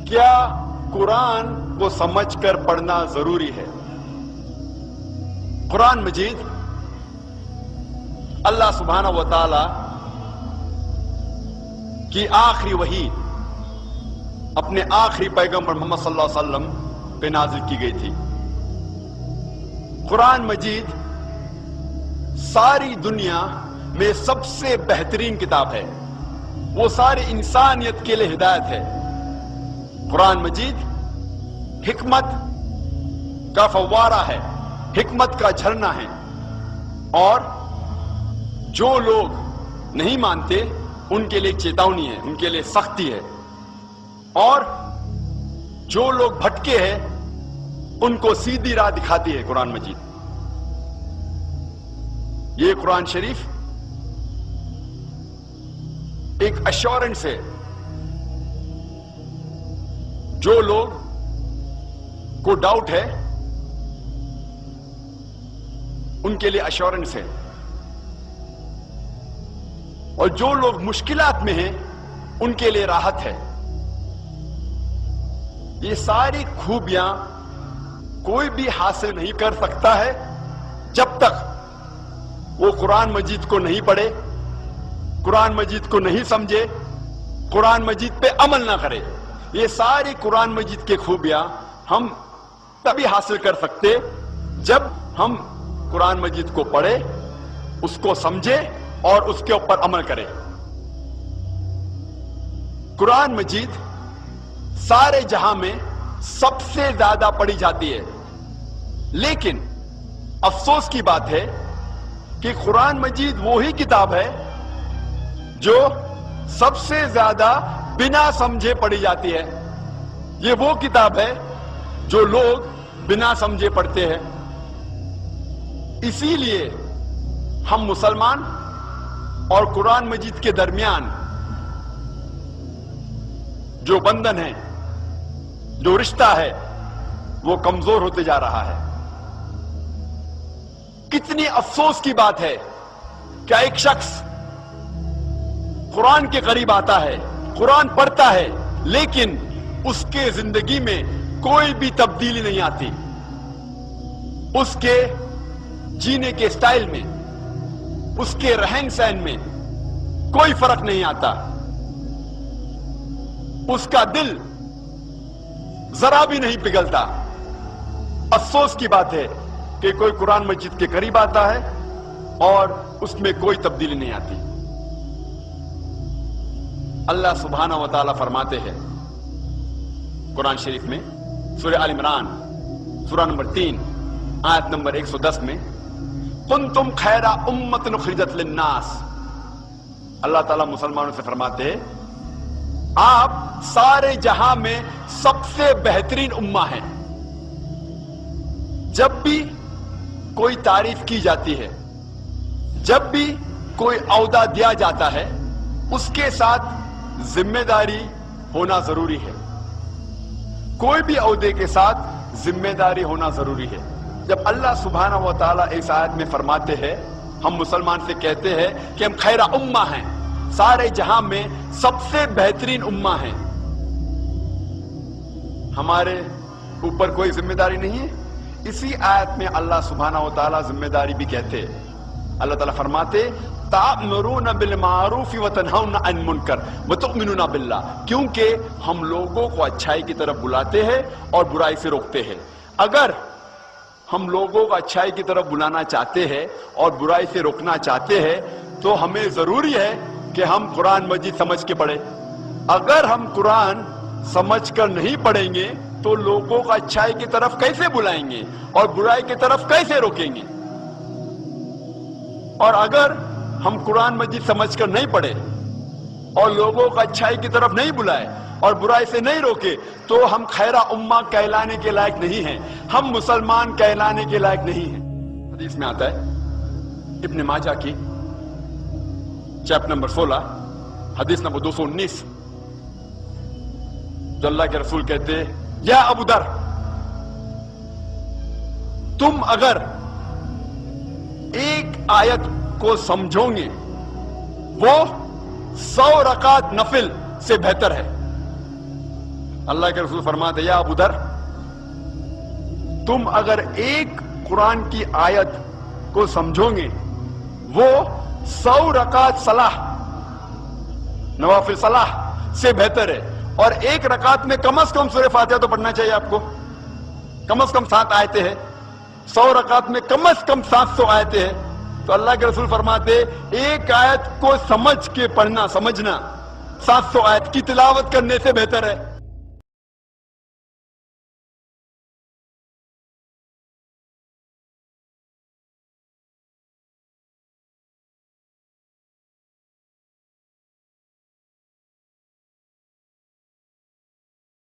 کیا قرآن کو سمجھ کر پڑھنا ضروری ہے؟ قرآن مجید اللہ سبحانہ و تعالی کی آخری وحی اپنے آخری پیغمبر محمد صلی اللہ علیہ وسلم پہ نازل کی گئی تھی۔ قرآن مجید ساری دنیا میں سب سے بہترین کتاب ہے، وہ ساری انسانیت کے لیے ہدایت ہے۔ قرآن مجید حکمت کا فوارہ ہے، حکمت کا جھرنا ہے، اور جو لوگ نہیں مانتے ان کے لیے چیتاونی ہے، ان کے لیے سختی ہے، اور جو لوگ بھٹکے ہیں ان کو سیدھی راہ دکھاتی ہے قرآن مجید۔ یہ قرآن شریف ایک ایشورنس ہے، جو لوگ کو ڈاؤٹ ہے ان کے لیے ایشورنس ہے، اور جو لوگ مشکلات میں ہیں ان کے لیے راحت ہے۔ یہ ساری خوبیاں کوئی بھی حاصل نہیں کر سکتا ہے جب تک وہ قرآن مجید کو نہیں پڑھے، قرآن مجید کو نہیں سمجھے، قرآن مجید پہ عمل نہ کرے۔ یہ ساری قرآن مجید کی خوبیاں ہم تبھی حاصل کر سکتے جب ہم قرآن مجید کو پڑھے، اس کو سمجھے اور اس کے اوپر عمل کرے۔ قرآن مجید سارے جہاں میں سب سے زیادہ پڑھی جاتی ہے، لیکن افسوس کی بات ہے کہ قرآن مجید وہی کتاب ہے جو سب سے زیادہ بنا سمجھے پڑھی جاتی ہے۔ یہ وہ کتاب ہے جو لوگ بنا سمجھے پڑھتے ہیں۔ اسی لیے ہم مسلمان اور قرآن مجید کے درمیان جو بندھن ہے، جو رشتہ ہے، وہ کمزور ہوتے جا رہا ہے۔ کتنی افسوس کی بات ہے کہ ایک شخص قرآن کے قریب آتا ہے، قرآن پڑھتا ہے، لیکن اس کے زندگی میں کوئی بھی تبدیلی نہیں آتی، اس کے جینے کے سٹائل میں، اس کے رہن سہن میں کوئی فرق نہیں آتا، اس کا دل ذرا بھی نہیں پگھلتا۔ افسوس کی بات ہے کہ کوئی قرآن مجید کے قریب آتا ہے اور اس میں کوئی تبدیلی نہیں آتی۔ اللہ سبحانہ و تعالی فرماتے ہیں قرآن شریف میں سورہ آل عمران سورہ نمبر 3 آیت نمبر 110 میں، کنتم خیر امۃ اخرجت للناس۔ اللہ تعالیٰ مسلمانوں سے فرماتے ہیں آپ سارے جہاں میں سب سے بہترین امہ ہیں۔ جب بھی کوئی تعریف کی جاتی ہے، جب بھی کوئی عہدہ دیا جاتا ہے، اس کے ساتھ ذمہ داری ہونا ضروری ہے۔ کوئی بھی عہدے کے ساتھ ذمہ داری ہونا ضروری ہے۔ جب اللہ سبحانہ و تعالیٰ اس آیت میں فرماتے ہیں، ہم مسلمان سے کہتے ہیں کہ ہم خیر امہ ہیں، سارے جہاں میں سب سے بہترین امہ ہیں، ہمارے اوپر کوئی ذمہ داری نہیں ہے؟ اسی آیت میں اللہ سبحانہ و تعالیٰ ذمہ داری بھی کہتے ہیں۔ اللہ تعالیٰ فرماتے تأمرون بالمعروف وتنہون عن المنکر وتؤمنون باللہ، کیونکہ ہم لوگوں کو اچھائی کی طرف بلاتے ہیں اور برائی سے روکتے ہیں۔ اگر ہم لوگوں کو اچھائی کی طرف بلانا چاہتے ہیں اور برائی سے روکنا چاہتے ہیں تو ہمیں ضروری ہے کہ ہم قرآن مجید سمجھ کے پڑھیں۔ اگر ہم قرآن سمجھ کر نہیں پڑھیں گے تو لوگوں کو اچھائی کی طرف کیسے بلائیں گے اور برائی کی طرف کیسے روکیں گے؟ اور اگر ہم قرآن مجید سمجھ کر نہیں پڑھے اور لوگوں کو اچھائی کی طرف نہیں بلائے اور برائی سے نہیں روکے تو ہم خیرہ امہ کہلانے کے لائق نہیں ہیں، ہم مسلمان کہلانے کے لائق نہیں ہیں۔ حدیث میں آتا ہے ابن ماجہ کی چیپٹر نمبر 16 حدیث نمبر 219، جو اللہ کے رسول کہتے ہیں یا ابو در، تم اگر ایک آیت کو سمجھو گے وہ 100 رکعت نفل سے بہتر ہے۔ اللہ کے رسول فرماتے یا ابو ذر تم اگر ایک قرآن کی آیت کو سمجھو گے وہ 100 رکعت صلاح نوافل صلاح سے بہتر ہے، اور ایک رکعت میں کم از کم سورہ فاتحہ تو پڑھنا چاہیے آپ کو، کم از کم 7 آیتیں ہیں، 100 رکعت میں کم از کم 700 آیتیں ہیں، تو اللہ کے رسول فرماتے ایک آیت کو سمجھ کے پڑھنا، سمجھنا 700 آیت کی تلاوت کرنے سے بہتر ہے۔